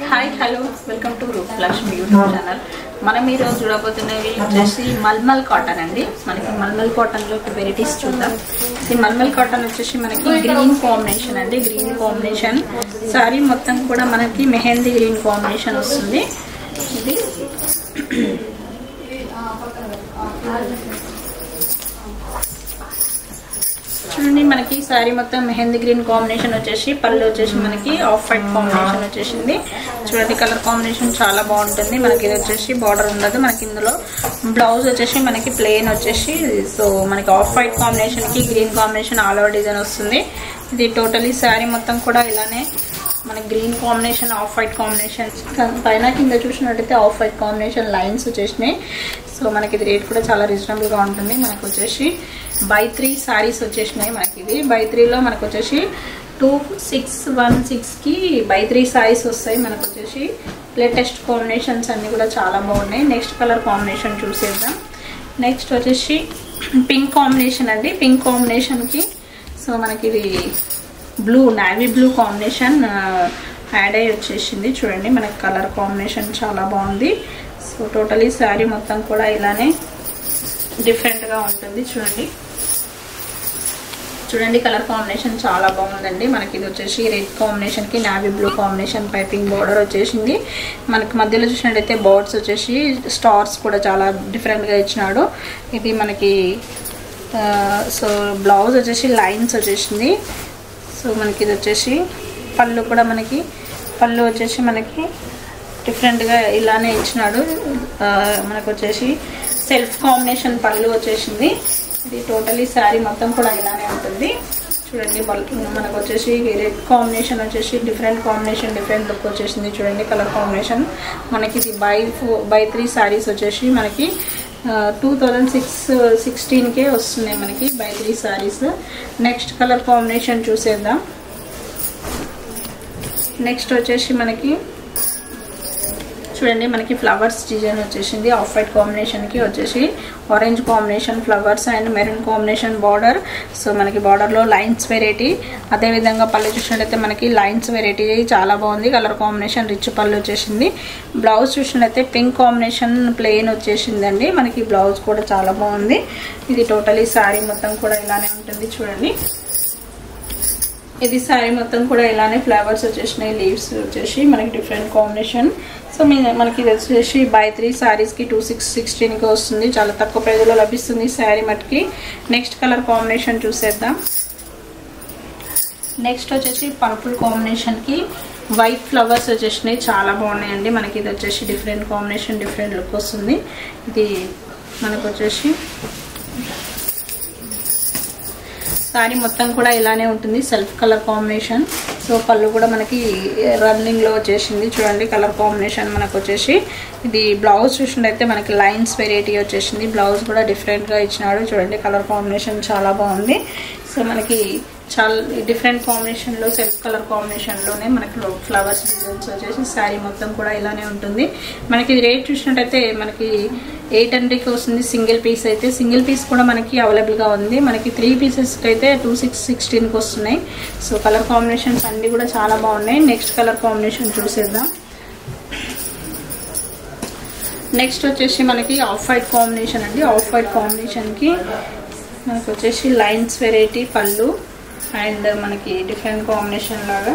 Hi hello welcome to Rupalakshmi YouTube channel. మనం ఈరోజు చూడబోతున్నవి వచ్చేసి మల్మల్ కాటన్ అండి. మనకి మల్మల్ కాటన్లో వెరైటీస్ చూద్దాం. ఈ మల్మల్ కాటన్ వచ్చేసి మనకి గ్రీన్ కాంబినేషన్ అండి. గ్రీన్ కాంబినేషన్ సారీ మొత్తం కూడా మనకి మెహందీ గ్రీన్ కాంబినేషన్ వస్తుంది. ఇది చూడండి, మనకి సారీ మొత్తం మెహందీ గ్రీన్ కాంబినేషన్ వచ్చేసి పళ్ళు వచ్చేసి మనకి ఆఫ్ వైట్ కాంబినేషన్ వచ్చేసింది. చూడండి, కలర్ కాంబినేషన్ చాలా బాగుంటుంది. మనకి ఇది వచ్చేసి బార్డర్ ఉండదు. మనకి ఇందులో బ్లౌజ్ వచ్చేసి మనకి ప్లెయిన్ వచ్చేసి సో మనకి ఆఫ్ వైట్ కాంబినేషన్ కి green combination all over design వస్తుంది. ఇది టోటలీ సారీ మొత్తం కూడా ఇలానే మనకి green combination of white combination పైన కింద చూసినట్టయితే ఆఫ్ వైట్ కాంబినేషన్ లైన్స్ వచ్చేసినాయి. సో మనకి ఇది రేట్ కూడా చాలా రీజనబుల్ గా ఉంటుంది. మనకు వచ్చేసి బై 3 సారీస్ వచ్చేసినాయి. మనకి ఇది బై 3లో మనకు వచ్చేసి 2616 కి బై 3 సారీస్ వస్తాయి. మనకు వచ్చేసి లేటెస్ట్ కాంబినేషన్స్ అన్ని కూడా చాలా బాగున్నాయి. నెక్స్ట్ కలర్ కాంబినేషన్ చూసేద్దాం. నెక్స్ట్ వచ్చేసి పింక్ కాంబినేషన్ అండి. పింక్ కాంబినేషన్ కి సో మనకి ఇది blue navy blue combination add అయ్యి వచ్చేసింది. చూడండి, మనకి కలర్ కాంబినేషన్ చాలా బాగుంది. సో టోటలీ శారీ మొత్తం కూడా ఇలానే డిఫరెంట్గా ఉంటుంది. చూడండి కలర్ కాంబినేషన్ చాలా బాగుందండి. మనకి ఇది వచ్చేసి రెడ్ కాంబినేషన్కి navy blue combination piping border వచ్చేసింది. మనకి మధ్యలో చూసినట్టయితే బర్డ్స్ వచ్చేసి స్టార్స్ కూడా చాలా డిఫరెంట్గా ఇచ్చినాడు. ఇది మనకి సో బ్లౌజ్ వచ్చేసి లైన్స్ వచ్చేసింది. సో మనకి ఇది వచ్చేసి పళ్ళు కూడా పళ్ళు వచ్చేసి మనకి డిఫరెంట్గా ఇలానే ఇచ్చినాడు. మనకు వచ్చేసి సెల్ఫ్ కాంబినేషన్ పళ్ళు వచ్చేసింది. ఇది టోటలీ శారీ మొత్తం కూడా ఇలానే ఉంటుంది. చూడండి, మనకు వచ్చేసి రెడ్ కాంబినేషన్ వచ్చేసి డిఫరెంట్ కాంబినేషన్ డిఫరెంట్ లుక్ వచ్చేసింది. చూడండి కలర్ కాంబినేషన్ మనకి ఇది బై 3 శారీస్ వచ్చేసి మనకి 2016కే వస్తున్నాయి మనకి by 3 saris. Next colour combination చూసేద్దాం. నెక్స్ట్ వచ్చేసి మనకి చూడండి, మనకి ఫ్లవర్స్ డిజైన్ వచ్చేసింది. ఆఫ్ వైట్ కాంబినేషన్కి వచ్చేసి orange combination flowers and maroon combination border. So మనకి బార్డర్లో లైన్స్ వెరైటీ, అదేవిధంగా పళ్ళు చూసినట్టయితే మనకి లైన్స్ వెరైటీ చాలా బాగుంది. కలర్ కాంబినేషన్ రిచ్ పళ్ళు వచ్చేసింది. బ్లౌజ్ చూసినట్టయితే పింక్ కాంబినేషన్ ప్లెయిన్ వచ్చేసిందండి. మనకి బ్లౌజ్ కూడా చాలా బాగుంది. ఇది టోటలీ శారీ మొత్తం కూడా ఇలానే ఉంటుంది. చూడండి, ఇది శారీ మొత్తం కూడా ఇలానే ఫ్లవర్స్ వచ్చేసినాయి. లీవ్స్ వచ్చేసి మనకి డిఫరెంట్ కాంబినేషన్. సో మనకి ఇది వచ్చేసి బై 3 శారీస్కి 2616కి వస్తుంది. చాలా తక్కువ ప్రైజ్లో లభిస్తుంది శారీ మటుకి. నెక్స్ట్ కలర్ కాంబినేషన్ చూసేద్దాం. నెక్స్ట్ వచ్చేసి పర్పుల్ కాంబినేషన్కి వైట్ ఫ్లవర్స్ వచ్చేసినాయి. చాలా బాగున్నాయండి. మనకి ఇది వచ్చేసి డిఫరెంట్ కాంబినేషన్ డిఫరెంట్ లుక్ వస్తుంది. ఇది మనకు వచ్చేసి శారీ మొత్తం కూడా ఇలానే ఉంటుంది. Self colour combination. సో పళ్ళు కూడా మనకి రన్నింగ్లో వచ్చేసింది. చూడండి కలర్ కాంబినేషన్ మనకు వచ్చేసి ఇది బ్లౌజ్ చూసినట్టయితే మనకి లైన్స్ వెరైటీ వచ్చేసింది. బ్లౌజ్ కూడా డిఫరెంట్గా ఇచ్చినాడు. చూడండి కలర్ కాంబినేషన్ చాలా బాగుంది. సో మనకి చాలా డిఫరెంట్ కాంబినేషన్లో సెల్ఫ్ కలర్ కాంబినేషన్లోనే మనకి ఫ్లవర్స్ డిజైన్స్ వచ్చేసి శారీ మొత్తం కూడా ఇలానే ఉంటుంది. మనకి ఇది రేట్ చూసినట్టయితే మనకి 800కి వస్తుంది సింగిల్ పీస్ అయితే. సింగిల్ పీస్ కూడా మనకి అవైలబుల్గా ఉంది. మనకి 3 పీసెస్కి అయితే 2616కి వస్తున్నాయి. సో కలర్ కాంబినేషన్స్ అన్నీ కూడా చాలా బాగున్నాయి. నెక్స్ట్ కలర్ కాంబినేషన్ చూసేద్దాం. నెక్స్ట్ వచ్చేసి మనకి ఆఫ్ వైట్ కాంబినేషన్ అండి. ఆఫ్ వైట్ కాంబినేషన్కి మనకు వచ్చేసి లైన్స్ వెరైటీ పళ్ళు అండ్ మనకి డిఫరెంట్ కాంబినేషన్ లాగా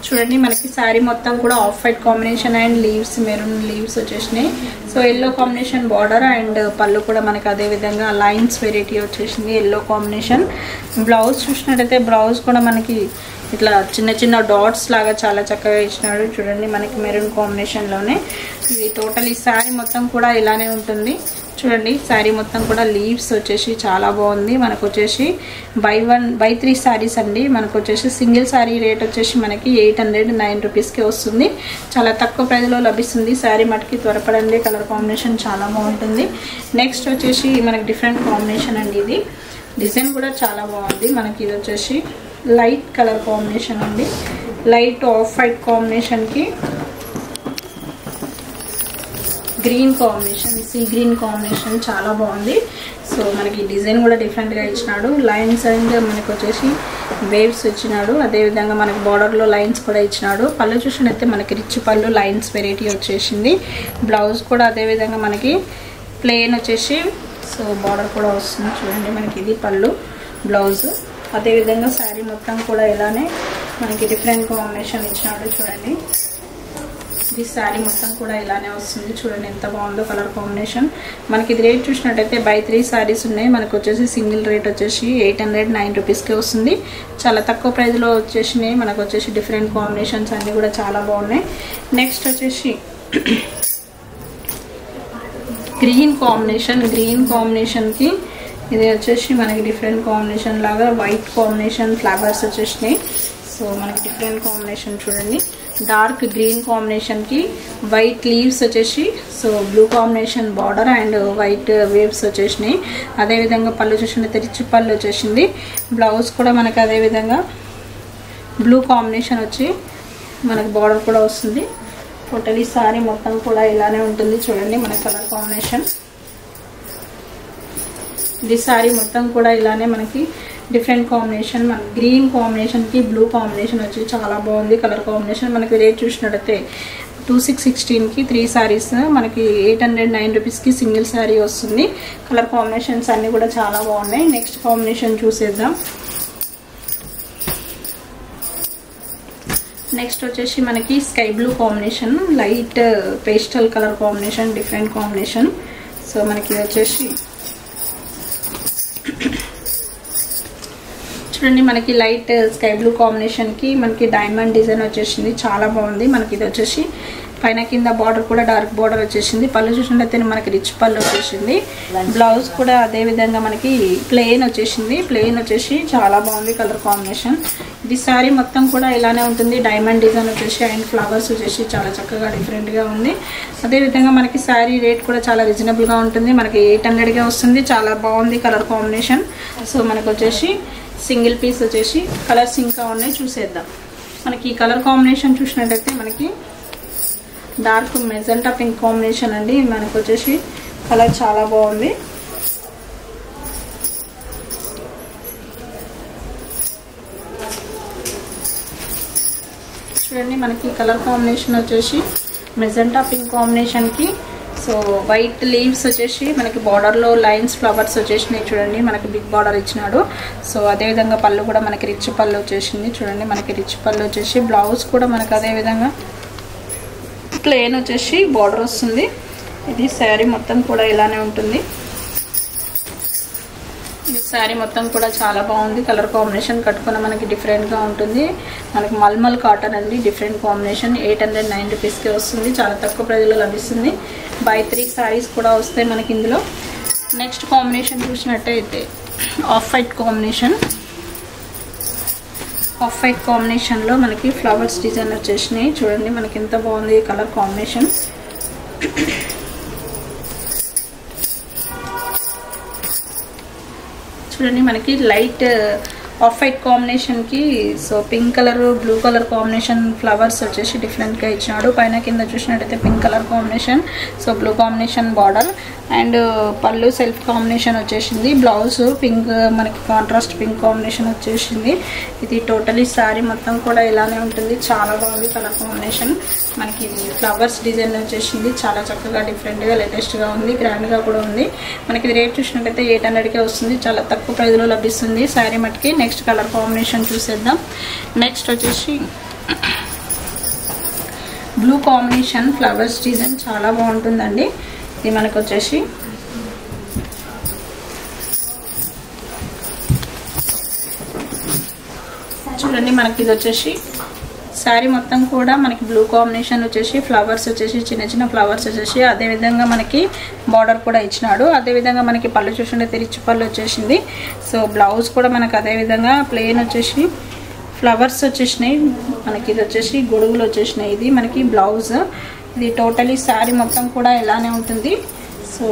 చూడండి, మనకి శారీ మొత్తం కూడా off white combination and leaves maroon leaves వచ్చేసినాయి. So yellow combination border and పళ్ళు కూడా మనకి అదే విధంగా లైన్స్ వెరైటీ వచ్చేసింది. ఎల్లో కాంబినేషన్ బ్లౌజ్ చూసినట్టయితే బ్లౌజ్ కూడా మనకి ఇట్లా చిన్న చిన్న డాట్స్ లాగా చాలా చక్కగా ఇచ్చినాడు. చూడండి, మనకి మెరూన్ కాంబినేషన్లోనే ఇది టోటల్ ఈ శారీ మొత్తం కూడా ఇలానే ఉంటుంది. చూడండి, శారీ మొత్తం కూడా లీవ్స్ వచ్చేసి చాలా బాగుంది. మనకు వచ్చేసి బై 3 శారీస్ అండి. మనకు వచ్చేసి సింగిల్ శారీ రేట్ వచ్చేసి మనకి 809 రూపీస్కి వస్తుంది. చాలా తక్కువ ప్రైజ్లో లభిస్తుంది శారీ మటుకి. త్వరపడండి, కలర్ కాంబినేషన్ చాలా బాగుంటుంది. నెక్స్ట్ వచ్చేసి మనకి డిఫరెంట్ కాంబినేషన్ అండి. ఇది డిజైన్ కూడా చాలా బాగుంది. మనకి ఇది వచ్చేసి లైట్ కలర్ కాంబినేషన్ అండి. లైట్ ఆఫ్ వైట్ కాంబినేషన్కి green combination, sea green combination చాలా బాగుంది. సో మనకి డిజైన్ కూడా డిఫరెంట్ గా ఇచ్చినాడు. లైన్స్ అండ్ మనకి వచ్చేసి వేవ్స్ ఇచ్చినాడు. అదేవిధంగా మనకి బార్డర్లో లైన్స్ కూడా ఇచ్చినాడు. పళ్ళు చూసినట్టయితే మనకి రిచ్ పళ్ళు లైన్స్ వెరైటీ వచ్చేసింది. బ్లౌజ్ కూడా అదేవిధంగా మనకి ప్లెయిన్ వచ్చేసి సో బార్డర్ కూడా వస్తుంది చూడండి. మనకి ఇది పళ్ళు బ్లౌజ్. అదేవిధంగా శారీ మొత్తం కూడా ఇలానే మనకి డిఫరెంట్ కాంబినేషన్ ఇచ్చినాడు చూడండి. ఇది శారీ మొత్తం కూడా ఇలానే వస్తుంది చూడండి ఎంత బాగుందో కలర్ కాంబినేషన్. మనకి ఇది రేట్ చూసినట్టయితే బై 3 శారీస్ ఉన్నాయి. మనకు వచ్చేసి సింగిల్ రేట్ వచ్చేసి 809 రూపీస్కి వస్తుంది. చాలా తక్కువ ప్రైస్లో వచ్చేసినాయి. మనకు వచ్చేసి డిఫరెంట్ కాంబినేషన్స్ అన్నీ కూడా చాలా బాగున్నాయి. నెక్స్ట్ వచ్చేసి గ్రీన్ కాంబినేషన్కి ఇది వచ్చేసి మనకి డిఫరెంట్ కాంబినేషన్ లాగా వైట్ కాంబినేషన్ ఫ్లవర్స్ వచ్చేసినాయి. సో మనకి డిఫరెంట్ కాంబినేషన్ చూడండి. డార్క్ గ్రీన్ కాంబినేషన్కి వైట్ లీవ్స్ వచ్చేసి so blue combination border and white waves వచ్చేసినాయి. అదేవిధంగా పళ్ళు చూసినట్టు రిచ్ పళ్ళు వచ్చేసింది. బ్లౌజ్ కూడా మనకి అదేవిధంగా బ్లూ కాంబినేషన్ వచ్చి మనకి బార్డర్ కూడా వస్తుంది. టోటలీ సారీ మొత్తం కూడా ఇలానే ఉంటుంది చూడండి మన కలర్ కాంబినేషన్. ఇది సారీ మొత్తం కూడా ఇలానే మనకి డిఫరెంట్ కాంబినేషన్. మన గ్రీన్ కాంబినేషన్కి బ్లూ కాంబినేషన్ వచ్చి చాలా బాగుంది కలర్ కాంబినేషన్. మనకి రేట్ చూసినట్టయితే 2616కి 3 సారీస్ మనకి 809 రూపీస్కి సింగిల్ శారీ వస్తుంది. కలర్ కాంబినేషన్స్ అన్నీ కూడా చాలా బాగున్నాయి. నెక్స్ట్ కాంబినేషన్ చూసేద్దాం. నెక్స్ట్ వచ్చేసి మనకి sky blue combination, light pastel colour combination, different combination. So మనకి వచ్చేసి చూడండి మనకి లైట్ స్కై బ్లూ కాంబినేషన్కి మనకి డైమండ్ డిజైన్ వచ్చేసింది చాలా బాగుంది. మనకి ఇది వచ్చేసి పైన కింద బార్డర్ కూడా డార్క్ బార్డర్ వచ్చేసింది. పళ్ళు చూసినట్టయితే మనకి రిచ్ పళ్ళు వచ్చేసింది. బ్లౌజ్ కూడా అదే విధంగా మనకి ప్లెయిన్ వచ్చేసి చాలా బాగుంది కలర్ కాంబినేషన్. ఇది శారీ మొత్తం కూడా ఇలానే ఉంటుంది. డైమండ్ డిజైన్ వచ్చేసి అండ్ ఫ్లవర్స్ వచ్చేసి చాలా చక్కగా డిఫరెంట్గా ఉంది. అదేవిధంగా మనకి శారీ రేట్ కూడా చాలా రీజనబుల్గా ఉంటుంది. మనకి 800గా వస్తుంది. చాలా బాగుంది కలర్ కాంబినేషన్. సో మనకు వచ్చేసి సింగిల్ పీస్ వచ్చేసి కలర్స్ ఇంకా ఉన్నాయి చూసేద్దాం. మనకి ఈ కలర్ కాంబినేషన్ చూసినట్టయితే మనకి డార్క్ మెజెంటా పింక్ కాంబినేషన్ అండి. మనకు వచ్చేసి కలర్ చాలా బాగుంది. చూడండి మనకి కలర్ కాంబినేషన్ వచ్చేసి మెజెంటా పింక్ కాంబినేషన్కి సో వైట్ లీవ్స్ వచ్చేసి మనకి బార్డర్లో లైన్స్ ఫ్లవర్స్ వచ్చేసినాయి చూడండి. మనకి బిగ్ బార్డర్ ఇచ్చినాడు. సో అదేవిధంగా పళ్ళు కూడా మనకి రిచ్ పళ్ళు వచ్చేసింది చూడండి. మనకి రిచ్ పళ్ళు వచ్చేసి బ్లౌజ్ కూడా మనకి అదేవిధంగా ప్లెయిన్ వచ్చేసి బార్డర్ వస్తుంది. ఇది శారీ మొత్తం కూడా ఇలానే ఉంటుంది. ఈ శారీ మొత్తం కూడా చాలా బాగుంది. కలర్ కాంబినేషన్ కట్టుకున్న మనకి డిఫరెంట్గా ఉంటుంది. మనకి మల్మల్ కాటన్ అండి. డిఫరెంట్ కాంబినేషన్ 809 రూపీస్కి వస్తుంది. చాలా తక్కువ ప్రైస్లో లభిస్తుంది. బై 3 సారీస్ కూడా వస్తాయి మనకి ఇందులో. నెక్స్ట్ కాంబినేషన్ చూసినట్టయితే ఆఫ్ వైట్ కాంబినేషన్లో మనకి ఫ్లవర్స్ డిజైన్ వచ్చేసినాయి చూడండి. మనకి ఎంత బాగుంది కలర్ కాంబినేషన్. చూడండి మనకి లైట్ ఆఫ్ వైట్ కాంబినేషన్కి so pink colour blue colour combination flowers వచ్చేసి డిఫరెంట్గా ఇచ్చినాడు. పైన కింద చూసినట్టయితే pink colour combination so blue combination border and పళ్ళు సెల్ఫ్ కాంబినేషన్ వచ్చేసింది. బ్లౌజ్ పింక్ మనకి కాంట్రాస్ట్ పింక్ కాంబినేషన్ వచ్చేసింది. ఇది టోటలీ శారీ మొత్తం కూడా ఇలానే ఉంటుంది. చాలా బాగుంది కలర్ కాంబినేషన్. మనకి ఫ్లవర్స్ డిజైన్ వచ్చేసింది. చాలా చక్కగా డిఫరెంట్గా లేటెస్ట్గా ఉంది. గ్రాండ్గా కూడా ఉంది. మనకి ఇది రేట్ చూసినట్టయితే 800కే వస్తుంది. చాలా తక్కువ ప్రైస్లో లభిస్తుంది శారీ మటుకి. నెక్స్ట్ కలర్ కాంబినేషన్ చూసేద్దాం. నెక్స్ట్ వచ్చేసి బ్లూ కాంబినేషన్ ఫ్లవర్స్ డిజైన్ చాలా బాగుంటుందండి. ఇది మనకు వచ్చేసి చూడండి మనకి ఇది వచ్చేసి శారీ మొత్తం కూడా మనకి బ్లూ కాంబినేషన్ వచ్చేసి ఫ్లవర్స్ వచ్చేసి చిన్న చిన్న ఫ్లవర్స్ వచ్చేసి అదేవిధంగా మనకి బార్డర్ కూడా ఇచ్చినాడు. అదేవిధంగా మనకి పళ్ళు చూసినట్టు రిచ్ పళ్ళు వచ్చేసింది. సో బ్లౌజ్ కూడా మనకు అదేవిధంగా ప్లెయిన్ వచ్చేసి ఫ్లవర్స్ వచ్చేసినాయి. మనకి ఇది వచ్చేసి గొడుగులు వచ్చేసినాయి. ఇది మనకి బ్లౌజ్. ఇది టోటలీ శారీ మొత్తం కూడా ఇలానే ఉంటుంది. సో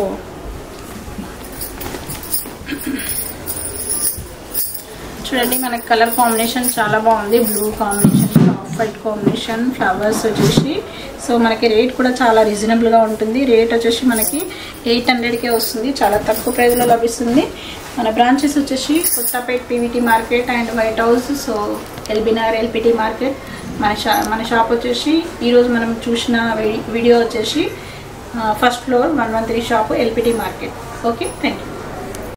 చూడండి మనకి కలర్ కాంబినేషన్ చాలా బాగుంది. Blue combination of white combination flowers వచ్చేసి. సో మనకి రేట్ కూడా చాలా రీజనబుల్గా ఉంటుంది. రేట్ వచ్చేసి మనకి 800కే వస్తుంది, చాలా తక్కువ ప్రైస్లో లభిస్తుంది. మన బ్రాంచెస్ వచ్చేసి Kothapet PVT market and white house, so LB Nagar LPT market. మన షాప్ వచ్చేసి ఈరోజు మనం చూసిన వీడియో వచ్చేసి first floor 113 shop LPT market. Okay, thank you.